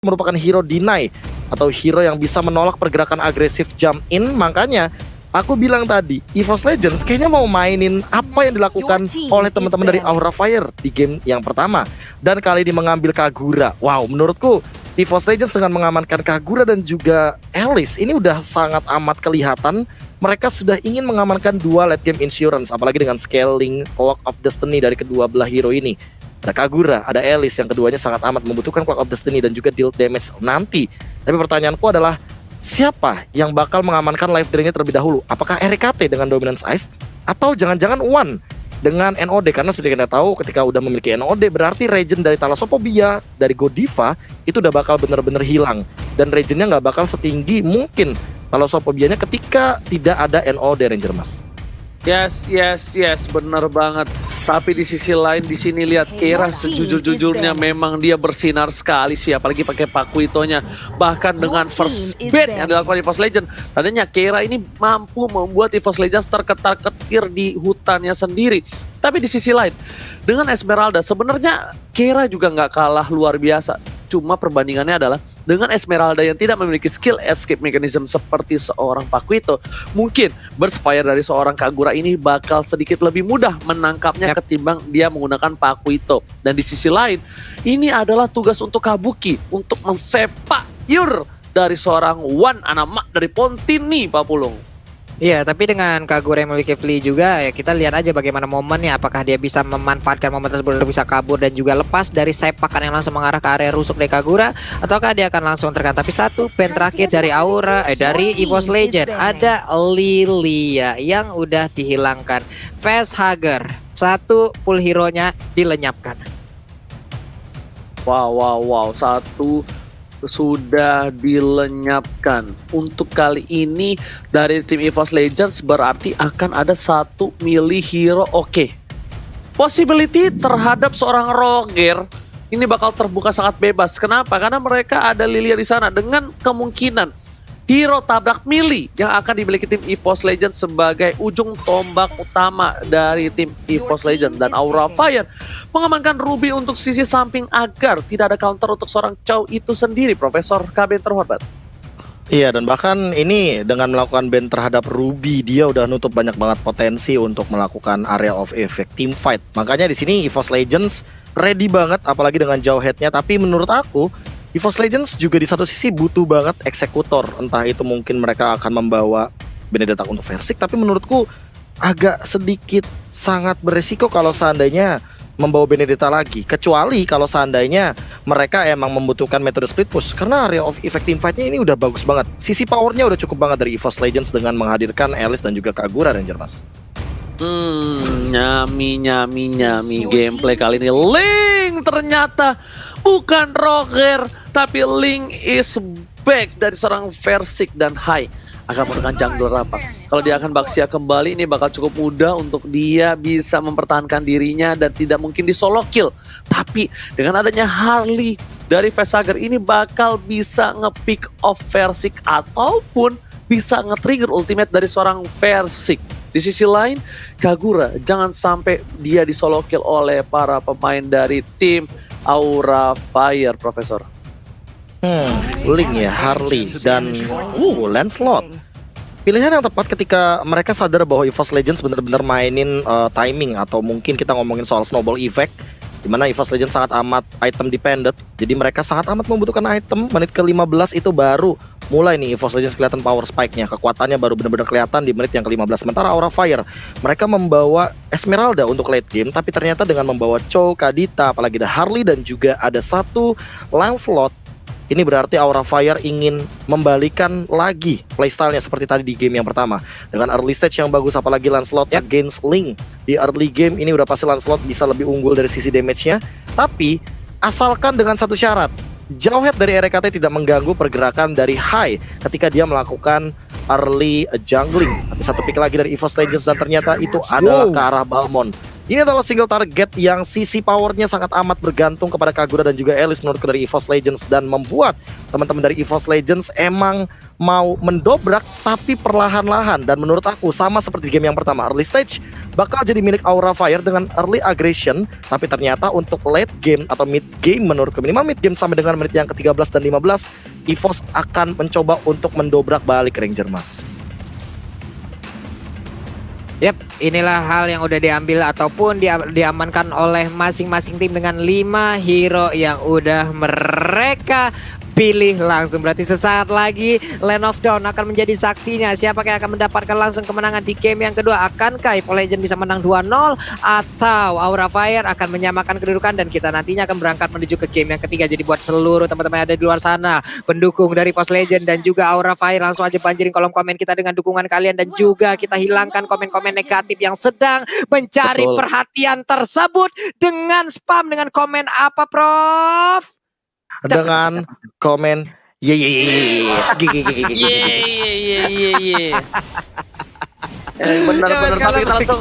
merupakan hero deny atau hero yang bisa menolak pergerakan agresif jump in. Makanya aku bilang tadi, EVOS Legends kayaknya mau mainin apa yang dilakukan oleh teman-teman dari Aura Fire di game yang pertama. Dan kali ini mengambil Kagura. Wow, menurutku EVOS Legends dengan mengamankan Kagura dan juga Alice ini udah sangat amat kelihatan mereka sudah ingin mengamankan dua late game insurance, apalagi dengan scaling Clock of Destiny dari kedua belah hero ini. Ada Kagura, ada Alice yang keduanya sangat amat membutuhkan Clock of Destiny dan juga deal damage nanti. Tapi pertanyaanku adalah, siapa yang bakal mengamankan life drainnya terlebih dahulu? Apakah RKT dengan Dominance Ice? Atau jangan-jangan One dengan NOD? Karena seperti kita tahu ketika udah memiliki NOD berarti regen dari Thalassophobia, dari Godiva itu udah bakal bener-bener hilang. Dan regennya nggak bakal setinggi mungkin Thalassophobia-nya ketika tidak ada NOD Ranger Mas. Yes, bener banget. Tapi di sisi lain di sini lihat Keira sejujur-jujurnya memang dia bersinar sekali sih, apalagi pakai Pakuitonya. Bahkan dengan first bait yang dilakukan EVOS Legends, tadinya Keira ini mampu membuat EVOS Legends terketar-ketir di hutannya sendiri. Tapi di sisi lain, dengan Esmeralda sebenarnya Keira juga nggak kalah luar biasa. Cuma perbandingannya adalah dengan Esmeralda yang tidak memiliki skill escape mechanism seperti seorang Pakuito, mungkin burst fire dari seorang Kagura ini bakal sedikit lebih mudah menangkapnya ketimbang dia menggunakan Pakuito. Dan di sisi lain, ini adalah tugas untuk Kabuki untuk mensepak Yur dari seorang One Anamak dari Pontini, Pak Pulung. Iya, tapi dengan Kagura yang memiliki Flea juga, ya kita lihat aja bagaimana momennya. Apakah dia bisa memanfaatkan momen tersebut untuk bisa kabur dan juga lepas dari sepakan yang langsung mengarah ke area rusuk dari Kagura, ataukah dia akan langsung terkena. Tapi satu pen terakhir dari dari EVOS Legends, ada Lilia yang udah dihilangkan. Facehugger, satu full hero-nya dilenyapkan. Wow, satu sudah dilenyapkan. Untuk kali ini dari tim EVOS Legends berarti akan ada satu milih hero. Oke. Possibility terhadap seorang Roger ini bakal terbuka sangat bebas. Kenapa? Karena mereka ada Lilia di sana dengan kemungkinan hero tabrak melee yang akan dimiliki tim EVOS Legends sebagai ujung tombak utama dari tim EVOS Legends. Dan Aura Fire mengamankan Ruby untuk sisi samping agar tidak ada counter untuk seorang Chow itu sendiri, Profesor KB terhormat. Iya, dan bahkan ini dengan melakukan ban terhadap Ruby, dia udah nutup banyak banget potensi untuk melakukan area of effect team fight. Makanya di sini EVOS Legends ready banget, apalagi dengan jauh headnya. Tapi menurut aku EVOS Legends juga di satu sisi butuh banget eksekutor. Entah itu mungkin mereka akan membawa Benedetta untuk Versik, tapi menurutku agak sedikit sangat beresiko kalau seandainya membawa Benedetta lagi. Kecuali kalau seandainya mereka emang membutuhkan metode split push, karena area of effect team fight-nya ini udah bagus banget. Sisi powernya udah cukup banget dari EVOS Legends dengan menghadirkan Alice dan juga Kagura, Ranger Mas. Nyami gameplay kali ini. Link ternyata bukan Roger, tapi Link is back dari seorang Versik dan Hai akan menggunakan jungler apa. Kalau dia akan Baxia kembali, ini bakal cukup mudah untuk dia bisa mempertahankan dirinya dan tidak mungkin di solo kill. Tapi dengan adanya Harley dari Facehugger ini bakal bisa nge-pick off Versik ataupun bisa nge-trigger ultimate dari seorang Versik. Di sisi lain, Kagura jangan sampai dia di solo kill oleh para pemain dari tim Aura Fire, Profesor. Link ya, Harley dan Lancelot. Pilihan yang tepat ketika mereka sadar bahwa EVOS Legends benar-benar mainin timing, atau mungkin kita ngomongin soal snowball effect, dimana EVOS Legends sangat amat item dependent. Jadi mereka sangat amat membutuhkan item. Menit ke-15 itu baru mulai nih EVOS Legends kelihatan power spike-nya. Kekuatannya baru benar-benar kelihatan di menit yang ke-15. Sementara Aura Fire, mereka membawa Esmeralda untuk late game, tapi ternyata dengan membawa Chow, Kadita, apalagi ada Harley dan juga ada satu Lancelot, ini berarti Aura Fire ingin membalikan lagi playstyle-nya seperti tadi di game yang pertama. Dengan early stage yang bagus, apalagi Lancelot against Link. Di early game ini udah pasti Lancelot bisa lebih unggul dari sisi damage-nya. Tapi asalkan dengan satu syarat, jauh head dari RKT tidak mengganggu pergerakan dari Hai ketika dia melakukan early jungling. Tapi satu pick lagi dari EVOS Legends dan ternyata itu adalah ke arah Balmond. Ini adalah single target yang sisi powernya sangat amat bergantung kepada Kagura dan juga Elis menurutku dari EVOS Legends, dan membuat teman-teman dari EVOS Legends emang mau mendobrak tapi perlahan-lahan. Dan menurut aku sama seperti game yang pertama, early stage bakal jadi milik Aura Fire dengan early aggression, tapi ternyata untuk late game atau mid game, menurutku minimal mid game sampai dengan menit yang ke-13 dan 15, EVOS akan mencoba untuk mendobrak balik Ranger Mas. Yap, inilah hal yang udah diambil ataupun diamankan oleh masing-masing tim dengan 5 hero yang udah mereka pilih langsung. Berarti sesaat lagi Land of Dawn akan menjadi saksinya. Siapa yang akan mendapatkan langsung kemenangan di game yang kedua? Akankah EVOS Legends bisa menang 2-0 atau Aura Fire akan menyamakan kedudukan? Dan kita nantinya akan berangkat menuju ke game yang ketiga. Jadi buat seluruh teman-teman yang ada di luar sana, pendukung dari EVOS Legends dan juga Aura Fire, langsung aja banjirin kolom komen kita dengan dukungan kalian, dan juga kita hilangkan komen-komen negatif yang sedang mencari perhatian tersebut dengan spam dengan komen apa, Prof? Dengan komen ye. Benar-benar, tapi kita langsung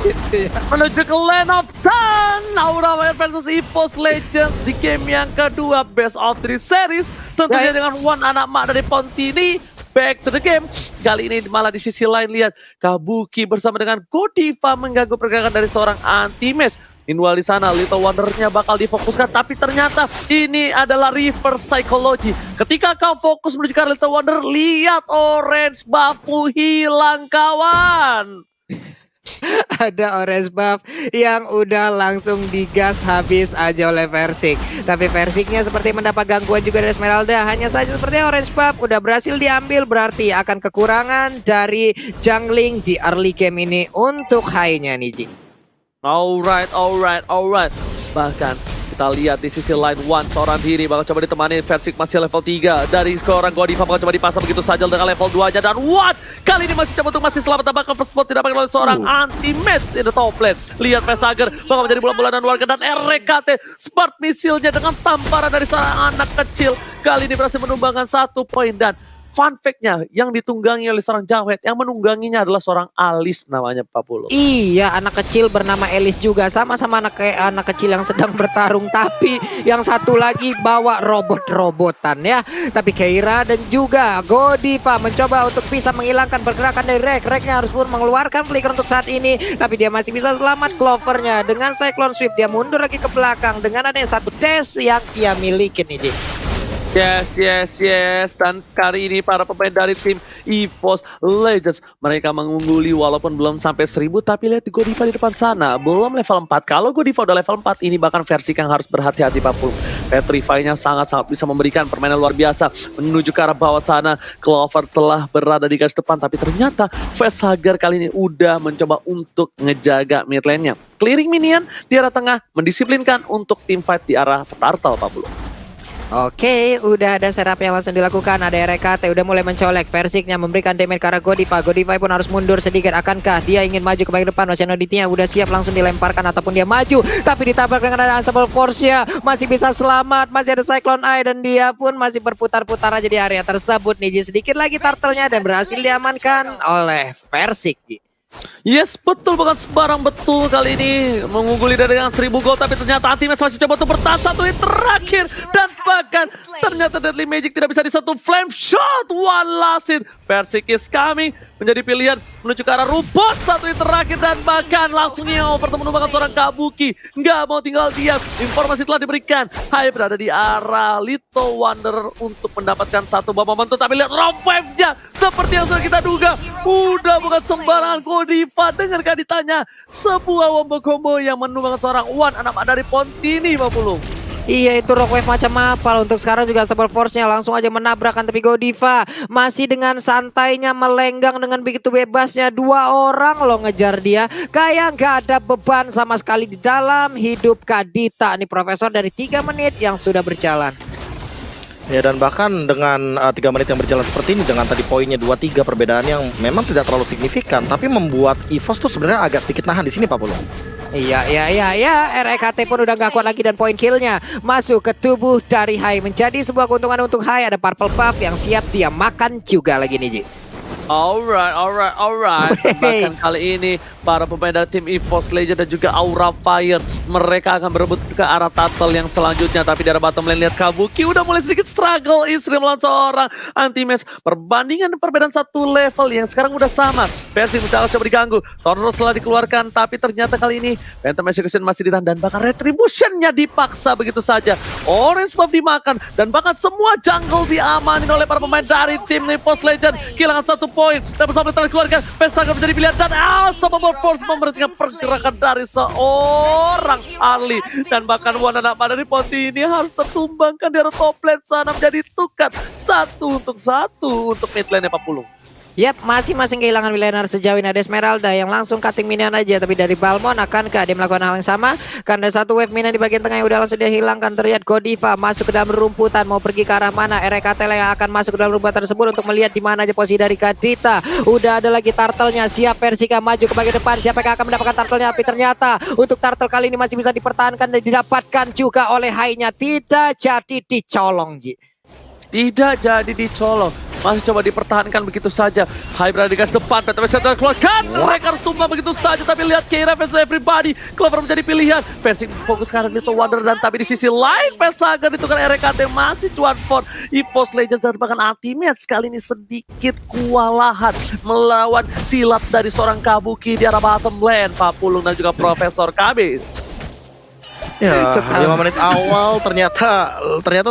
menuju ke Land of Dawn, Aura Fire versus EVOS Legends di game yang kedua Best of 3 series, tentunya dengan One anak mak dari Pontini. Back to the game. Kali ini malah di sisi lain lihat Kabuki bersama dengan Godiva mengganggu pergerakan dari seorang anti-match. Meanwhile di sana Little Wonder-nya bakal difokuskan, tapi ternyata ini adalah reverse psychology. Ketika kau fokus menuju ke Little Wonder, lihat orange buff-mu hilang, kawan. Ada orange buff yang udah langsung digas habis aja oleh Versik. Tapi Versiknya seperti mendapat gangguan juga dari Esmeralda. Hanya saja seperti orange buff udah berhasil diambil, berarti akan kekurangan dari jungling di early game ini untuk high-nya Niji. Alright. Bahkan kita lihat di sisi lain One seorang diri bakal coba ditemani. Versik masih level 3 dari seorang Godiva bakal coba dipasang begitu saja dengan level 2 nya. Dan One kali ini masih coba untuk masih selamat, bahkan first spot didapatkan oleh seorang anti-match in the top lane. Lihat Vesager bakal menjadi bulan-bulanan warga, dan RKT smart misilnya dengan tamparan dari seorang anak kecil kali ini berhasil menumbangkan 1 poin. Dan fun fact-nya yang ditunggangi oleh seorang Jawet, yang menungganginya adalah seorang Alis namanya, Pak Pulo. Iya, anak kecil bernama Elis juga, sama-sama anak kecil yang sedang bertarung, tapi yang satu lagi bawa robot-robotan ya. Tapi Keira dan juga Godiva mencoba untuk bisa menghilangkan pergerakan dari Reknya harus pun mengeluarkan flicker untuk saat ini, tapi dia masih bisa selamat. Clovernya dengan Cyclone Swift dia mundur lagi ke belakang dengan adanya satu dash yang dia miliki nih. Yes. Dan kali ini para pemain dari tim EVOS Legends, mereka mengungguli walaupun belum sampai 1000. Tapi lihat Godiva di depan sana, belum level 4. Kalau Godiva udah level 4, ini bahkan Versik yang harus berhati-hati, Pak Pul. Petrify-nya sangat-sangat bisa memberikan permainan luar biasa. Menuju ke arah bawah sana, Clover telah berada di garis depan, tapi ternyata Vesager kali ini udah mencoba untuk ngejaga mid lane-nya. Clearing minion di arah tengah, mendisiplinkan untuk team fight di arah Turtle, Pak Pul. Oke, udah ada setup yang langsung dilakukan. Ada RKT udah mulai mencolek. Versiknya memberikan damage ke arah Godiva. Godiva pun harus mundur sedikit. Akankah dia ingin maju ke bagian depan? Oceanoditnya udah siap langsung dilemparkan ataupun dia maju, tapi ditabrak dengan ada Unstoppable Force-nya. Masih bisa selamat. Masih ada Cyclone Eye dan dia pun masih berputar-putar aja di area tersebut. Niji sedikit lagi turtle-nya dan berhasil diamankan oleh Versik. Yes, betul, bukan sembarang betul kali ini mengungguli dengan 1000 gold, tapi ternyata anti-match masih coba untuk bertahan 1 hit terakhir, dan bahkan ternyata Deadly Magic tidak bisa disentuh. Flame Shot, one last hit. Versik is coming menjadi pilihan menuju ke arah rumput 1 hit terakhir, dan bahkan langsung Neo bertemu dengan seorang Kabuki, nggak mau tinggal diam. Informasi telah diberikan, Hai berada di arah Little Wonder untuk mendapatkan 1 buah momentum, tapi lihat revive-nya seperti yang sudah kita duga, udah bukan sembarangan. Godiva dengan ditanya sebuah wombo combo yang menumbangkan seorang One anak dari Pontini, Pak Pulung. Iya, itu Rockwave macam apa. Untuk sekarang juga Unstoppable Force-nya langsung aja menabrakkan, tapi Godiva masih dengan santainya melenggang dengan begitu bebasnya. 2 orang loh ngejar dia, kayak nggak ada beban sama sekali di dalam hidup Kadita nih Profesor dari 3 menit yang sudah berjalan. Ya, dan bahkan dengan 3 menit yang berjalan seperti ini, dengan tadi poinnya 2-3, perbedaan yang memang tidak terlalu signifikan, tapi membuat EVOS tuh sebenarnya agak sedikit nahan di sini, Pak Pulung. Iya. RKT pun udah gak kuat lagi dan poin killnya masuk ke tubuh dari Hai, menjadi sebuah keuntungan untuk Hai. Ada purple buff yang siap dia makan juga lagi nih, Ji. Alright. Bahkan kali ini para pemain dari tim EVOS Legend dan juga Aura Fire, mereka akan berebut ke arah turtle yang selanjutnya. Tapi dari bottom lane lihat Kabuki udah mulai sedikit struggle istri melawan seorang anti-match. Perbedaan satu level yang sekarang udah sama. Versi mencoba diganggu. Tornos telah dikeluarkan, tapi ternyata kali ini Phantom Execution masih ditahan dan bahkan Retribution-nya dipaksa begitu saja. Orange buff dimakan dan bahkan semua jungle diamanin oleh para pemain dari tim EVOS Legend. Kehilangan 1 poin dan bersama telah dikeluarkan. Vesaga menjadi pilihan dan Unstoppable Force memberhentikan pergerakan dari seorang Ali. Dan bahkan Wan anak pada di poti ini harus tertumbangkan dari top lane sana menjadi tukar 1 untuk 1 untuk mid lane-nya Pak Pulung. Yap, masing-masing kehilangan wilayah sejauh ini. Ada Esmeralda yang langsung cutting minion aja. Tapi dari Balmon akankah dia melakukan hal yang sama? Karena satu wave minion di bagian tengah yang udah langsung dia hilangkan. Terlihat Godiva masuk ke dalam rumputan. Mau pergi ke arah mana? RKTL yang akan masuk ke dalam rumputan tersebut untuk melihat di mana aja posisi dari Kadita. Udah ada lagi turtle-nya. Siap Persika maju ke bagian depan. Siapa yang akan mendapatkan turtle-nya? Tapi ternyata untuk turtle kali ini masih bisa dipertahankan dan didapatkan juga oleh Hai-nya. Tidak jadi dicolong, Ji. Tidak jadi dicolong. Masih coba dipertahankan begitu saja. Hai berada di garis depan. Phantom Execution keluarkan. Mereka harus tumbang begitu saja. Tapi lihat Keira versus everybody. Clover menjadi pilihan. Versi fokus sekarang Little Wonder. Dan tapi di sisi lain Vesaga ditukar RKT masih cuan for EVOS Legends. Dan bahkan Ultimate kali ini sedikit kewalahan melawan silat dari seorang Kabuki di arah bottom lane. Pak Pulung dan juga Profesor KB. Ya, 5 menit awal ternyata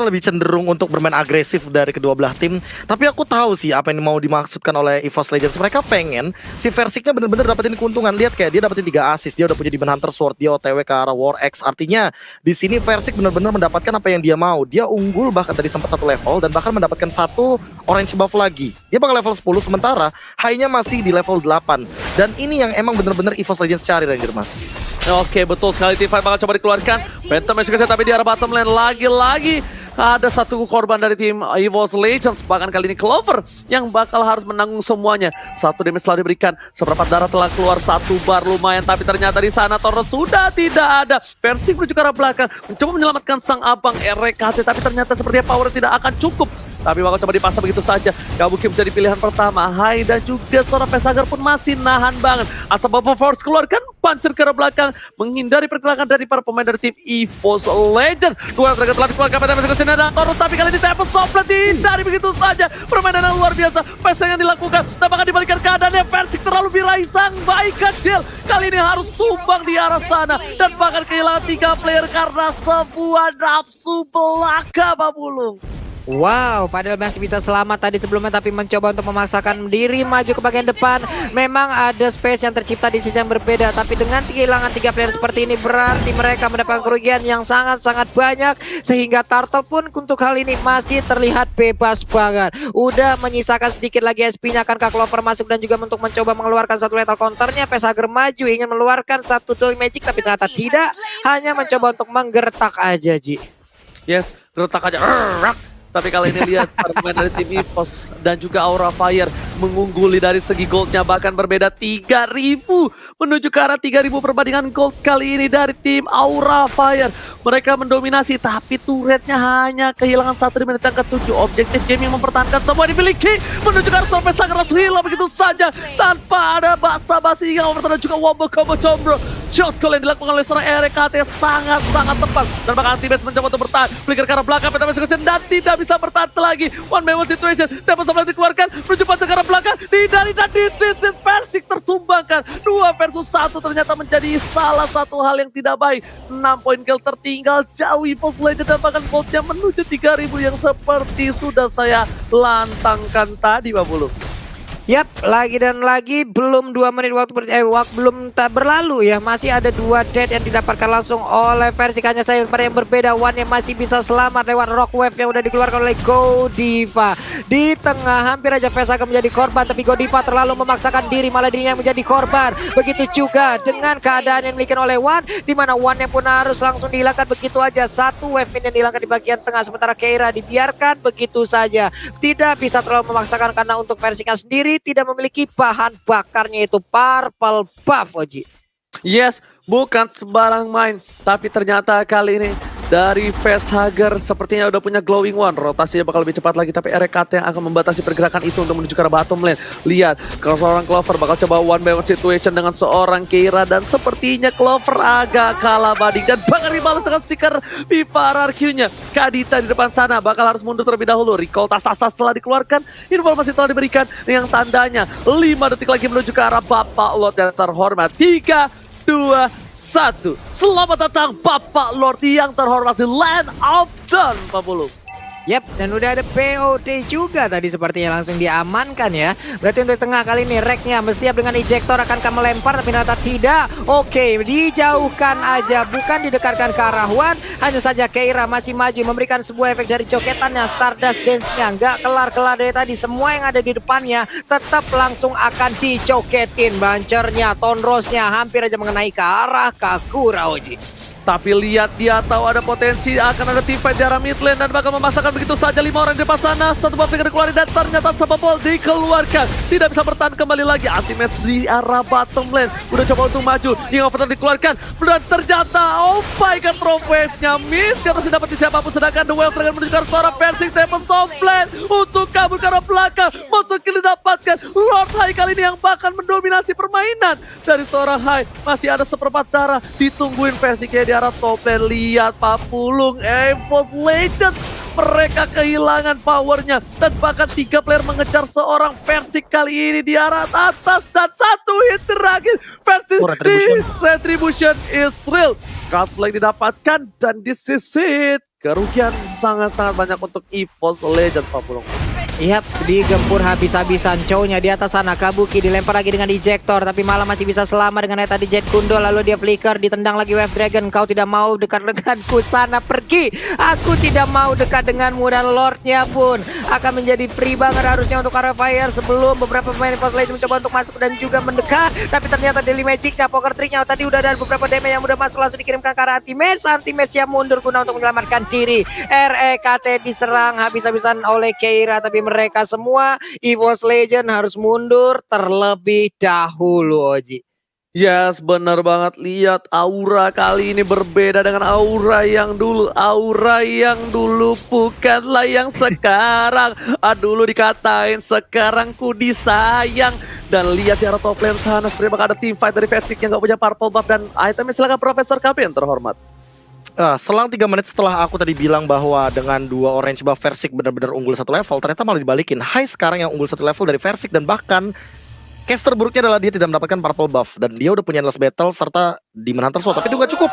lebih cenderung untuk bermain agresif dari kedua belah tim. Tapi aku tahu sih apa yang mau dimaksudkan oleh EVOS Legends. Mereka pengen si Versiknya bener-bener dapetin keuntungan. Lihat kayak dia dapetin 3 assist, dia udah punya Demon Hunter Sword, dia OTW ke arah War X. Artinya di sini Versik bener-bener mendapatkan apa yang dia mau. Dia unggul bahkan tadi sempat 1 level dan bahkan mendapatkan 1 orange buff lagi. Dia bakal level 10 sementara Hai-nya masih di level 8. Dan ini yang emang bener-bener EVOS Legends cari Ranger Mas. Oke, betul sekali. T5 bakal coba dikeluarkan. Phantom Execution tapi di arah bottom lane lagi-lagi ada 1 korban dari tim EVOS Legends. Bahkan kali ini Clover yang bakal harus menanggung semuanya. 1 damage telah diberikan. Seperempat darah telah keluar, 1 bar lumayan. Tapi ternyata di sana Torres sudah tidak ada. Versi menuju ke arah belakang. Mencoba menyelamatkan sang abang RKT. Tapi ternyata sepertinya power tidak akan cukup. Tapi bakal coba dipasang begitu saja. Kabuki menjadi pilihan pertama. Hai dan juga seorang Vesagar pun masih nahan banget. Unstoppable Force keluarkan. Puncher ke arah belakang. Menghindari pergerakan dari para pemain dari tim EVOS Legends. 2 trigger telah dikeluarkan. Phantom Execution dan Torus. Tapi kali ini Temple Soplet dihindari begitu saja. Permainan yang luar biasa. Peseng yang dilakukan. Tampaknya dibalikan keadaannya. Versik terlalu birahi sang baik kecil. Kali ini harus tumbang di arah sana. Dan bahkan kehilangan 3 player karena sebuah nafsu belaka Pak Pulung. Wow, padahal masih bisa selamat tadi sebelumnya tapi mencoba untuk memaksakan diri maju ke bagian depan. Memang ada space yang tercipta di sisi yang berbeda, tapi dengan kehilangan 3 player seperti ini berarti mereka mendapatkan kerugian yang sangat-sangat banyak. Sehingga Turtle pun untuk hal ini masih terlihat bebas banget. Udah menyisakan sedikit lagi SP-nya. Akankah Clover masuk dan juga untuk mencoba mengeluarkan 1 lethal counternya. Vesagar maju ingin mengeluarkan 1 Dual Magic tapi ternyata tidak. Hanya mencoba untuk menggertak aja, Ji. Yes, gertak aja. Tapi kali ini lihat para pemain dari tim EVOS dan juga Aura Fire mengungguli dari segi goldnya, bahkan berbeda 3.000 menuju ke arah 3.000 perbandingan gold kali ini dari tim Aura Fire. Mereka mendominasi tapi turretnya hanya kehilangan 1 di menit yang ke-7. Objektif game yang mempertahankan semua dimiliki menuju ke arah sampai sangat langsung hilang begitu saja tanpa ada basa-basi hingga overturn dan juga wombo combo combro. Shot call yang dilakukan oleh seorang RKT sangat-sangat tepat dan bahkan Tibet mencoba untuk bertahan. Flicker ke arah belakang, Phantom Execution dan tidak bisa bertahan lagi. One man one situation. Tempo sampai dikeluarkan menuju pantai ke arah belakang. Dihindari dan disisir. Versik tertumbangkan. 2 versus 1 ternyata menjadi salah satu hal yang tidak baik. 6 poin kill tertinggal jauh EVOS Legends dan bahkan goldnya menuju 3.000 yang seperti sudah saya lantangkan tadi Pak Bulu. Yap, lagi dan lagi belum 2 menit waktu belum berlalu ya. Masih ada 2 dead yang didapatkan langsung oleh Versik. Hanya saya pada yang berbeda. One yang masih bisa selamat lewat Rock Wave yang udah dikeluarkan oleh Godiva. Di tengah hampir aja Vesaga menjadi korban, tapi Godiva terlalu memaksakan diri, malah dirinya yang menjadi korban. Begitu juga dengan keadaan yang dimiliki oleh One, di mana One yang pun harus langsung dihilangkan begitu aja. 1 wave yang dihilangkan di bagian tengah, sementara Keira dibiarkan begitu saja. Tidak bisa terlalu memaksakan karena untuk Versiknya sendiri tidak memiliki bahan bakarnya itu purple buff, Oji. Yes, bukan sembarang main, tapi ternyata kali ini dari Facehugger sepertinya udah punya glowing one. Rotasinya bakal lebih cepat lagi, tapi RKT yang akan membatasi pergerakan itu untuk menuju ke arah bottom lane. Lihat, kalau seorang Clover bakal coba one by one situation dengan seorang Keira, dan sepertinya Clover agak kalah bading dan bakal dibalas dengan stiker Viva RRQ-nya. Kadita di depan sana bakal harus mundur terlebih dahulu. Recall tas telah dikeluarkan, informasi telah diberikan yang tandanya 5 detik lagi menuju ke arah Bapak Lord yang terhormat. 3, 2, 1. Selamat datang Bapak Lord yang terhormat di Land of Dawn, Pak Bulu. Yap, dan udah ada POT juga tadi sepertinya langsung diamankan ya. Berarti untuk tengah kali ini Reknya bersiap dengan ejector, akankah melempar tapi ternyata tidak. Oke, dijauhkan aja, bukan didekatkan ke arah Wan. Hanya saja Keira masih maju memberikan sebuah efek dari coketannya. Stardust Dance-nya nggak kelar-kelar dari tadi. Semua yang ada di depannya tetap langsung akan dicoketin. Bancernya, Tonrosnya hampir aja mengenai ke arah Kagura, Oji. Tapi lihat, dia tahu ada potensi akan ada teamfight di arah mid lane dan bakal memasakkan begitu saja 5 orang di depan sana. Satu buff flicker dikeluarin dan ternyata Sapa Ball dikeluarkan. Tidak bisa bertahan kembali lagi. Ultimate di arah bottom lane. Udah coba untuk maju. Yang overturn dikeluarkan. Dan ternyata, oh my god, drop wave-nya miss. Gak masih dapat di siapapun. Sedangkan The Wave Dragon menuju ke arah seorang Persing Table soft lane. Untuk kabur ke arah belakang. Monster kill didapatkan. Lord High kali ini yang bahkan mendominasi permainan. Dari seorang High. Masih ada seperempat darah. Ditungguin versi kayak di arah top lane. Lihat Pak Pulung, EVOS Legends, mereka kehilangan powernya dan bahkan 3 player mengejar seorang Persik kali ini di arah atas dan satu hit terakhir Persik di Retribution is real. Card flag didapatkan dan this is it. Kerugian sangat-sangat banyak untuk EVOS Legends, Pak Pulung. Yap, digempur habis-habisan. Chow-nya di atas sana, Kabuki dilempar lagi dengan ejector, tapi malah masih bisa selamat dengan tadi Jet Kundo. Lalu dia flicker, ditendang lagi Wave Dragon. Kau tidak mau dekat denganku, sana pergi. Aku tidak mau dekat denganmu, dan Lordnya pun akan menjadi free banget harusnya untuk arah Fire sebelum beberapa pemain EVOS Legends mencoba untuk masuk dan juga mendekat. Tapi ternyata Daily Magic-nya, Poker Trick-nya tadi udah ada beberapa damage yang udah masuk, langsung dikirimkan ke arah Anti-Match. Anti-Match yang mundur guna untuk menyelamatkan diri. REKT diserang habis-habisan oleh Keira, tapi mereka semua EVOS Legend harus mundur terlebih dahulu, Oji. Yes, benar banget. Lihat, aura kali ini berbeda dengan aura yang dulu. Aura yang dulu bukanlah yang sekarang. Dulu dikatain, sekarang ku disayang. Dan lihat di arah top lane sana, sepertinya bakal ada teamfight dari Versik yang gak punya purple buff. Dan itemnya silakan Profesor KP yang terhormat. Selang 3 menit setelah aku tadi bilang bahwa dengan 2 orange buff Versik benar-benar unggul 1 level, ternyata malah dibalikin. High sekarang yang unggul 1 level dari Versik, dan bahkan case terburuknya adalah dia tidak mendapatkan purple buff, dan dia udah punya Endless Battle serta Demon Hunter Sword, tapi itu gak cukup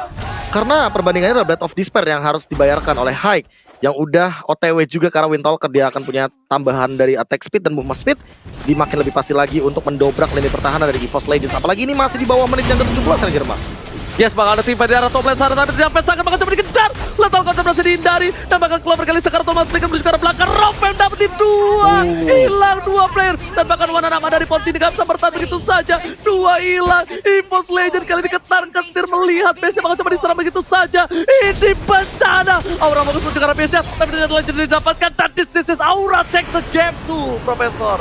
karena perbandingannya adalah Blade of Despair yang harus dibayarkan oleh High yang udah OTW juga karena Windtalker. Dia akan punya tambahan dari attack speed dan movement speed, dia makin lebih pasti lagi untuk mendobrak lini pertahanan dari EVOS Legends, apalagi ini masih di bawah menit yang ke-17 Ranger Mas. Yes, bakal ada teamfight di arah top lane sana, tapi tidak sangat bakal coba dikejar. Lethal Concept berhasil dihindari dan bakal Clover kali sekarang otomatis mereka menuju ke arah belakang. Rovem dapetin 2, hilang 2 player dan bahkan Wananama dari Ponti tidak bisa bertahan begitu saja. 2 hilang. EVOS Legend kali ini ketar-ketir melihat base-nya bakal coba diserang begitu saja. Ini bencana. Aura bagus menuju ke arah base-nya, tapi ternyata Legend didapatkan dan this is Aura take the game tuh, Profesor.